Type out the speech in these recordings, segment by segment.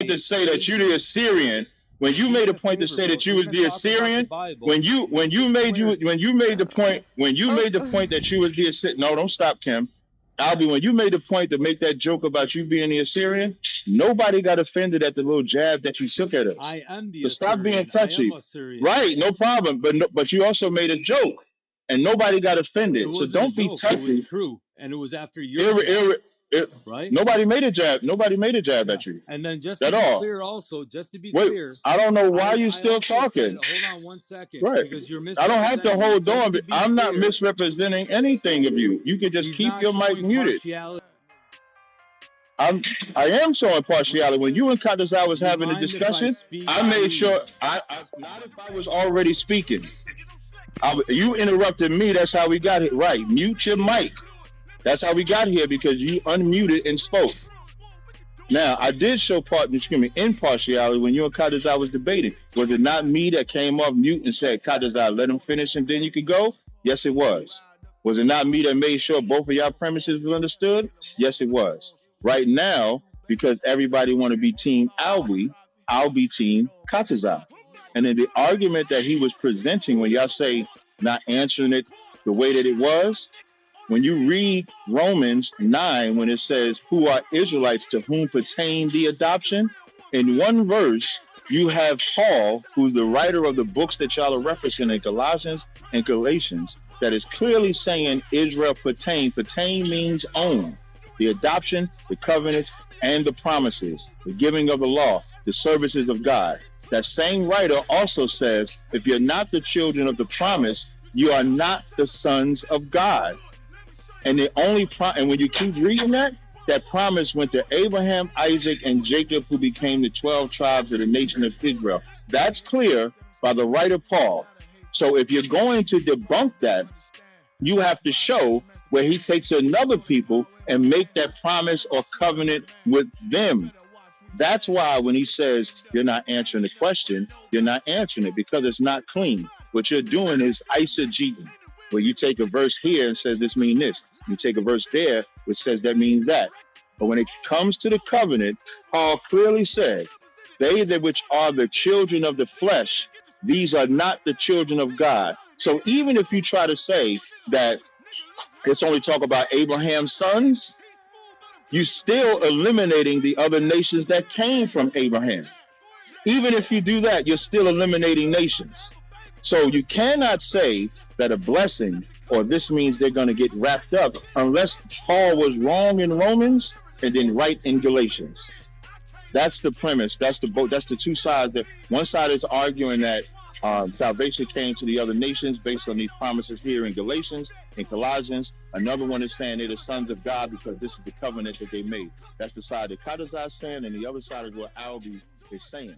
to say that you're the Assyrian, when you made a point to say that you was the Assyrian, when you made the point that you was the Assyrian, no, don't stop, Kim. Albie, when you made the point to make that joke about you being the Assyrian, nobody got offended at the little jab that you took at us. I am the So stop being Assyrian. touchy. I am Assyrian. Right, no problem. But you also made a joke, and nobody got offended. So don't be touchy. It was true, and it was after your jabs, right? Nobody made a jab. Nobody made a jab at you. And then just to be clear, also, just to be clear, I don't know why you still talking. Hold on one second, right? Because you're I don't have to hold on. But I'm not clear, misrepresenting anything of you. You can just keep your mic muted. I am showing partiality. When you and Kadazai was having a discussion, I made sure not if I was already speaking. You interrupted me. That's how we got it. Right. Mute your mic. That's how we got here, because you unmuted and spoke. Now, I did show impartiality when you and Kadazai was debating. Was it not me that came off mute and said, Kadazai, let him finish and then you could go? Yes, it was. Was it not me that made sure both of y'all premises were understood? Yes, it was. Right now, because everybody want to be Team Albie, I'll be Team Kadazai. And then the argument that he was presenting, when y'all say not answering it the way that it was, when you read Romans 9, when it says, who are Israelites to whom pertain the adoption, in one verse, you have Paul, who's the writer of the books that y'all are referencing in Colossians and Galatians, that is clearly saying Israel pertain. Pertain means own. The adoption, the covenants, and the promises, the giving of the law, the services of God. That same writer also says, if you're not the children of the promise, you are not the sons of God. And the only and when you keep reading that promise went to Abraham, Isaac, and Jacob, who became the 12 tribes of the nation of Israel. That's clear by the writer Paul. So if you're going to debunk that, you have to show where he takes another people and make that promise or covenant with them. That's why when he says you're not answering the question, you're not answering it, because it's not clean. What you're doing is eisegeting, where you take a verse here and says this means this. You take a verse there which says that means that. But when it comes to the covenant, Paul clearly said, they that which are the children of the flesh, these are not the children of God. So even if you try to say that it's only talk about Abraham's sons, you're still eliminating the other nations that came from Abraham. Even if you do that, you're still eliminating nations. So you cannot say that a blessing or this means they're going to get wrapped up unless Paul was wrong in Romans and then right in Galatians. That's the premise. That's the two sides. That one side is arguing that salvation came to the other nations based on these promises here in Galatians and Colossians. Another one is saying they're the sons of God because this is the covenant that they made. That's the side that Kadazai is saying, and the other side is what Albie is saying.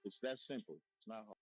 It's that simple. It's not hard.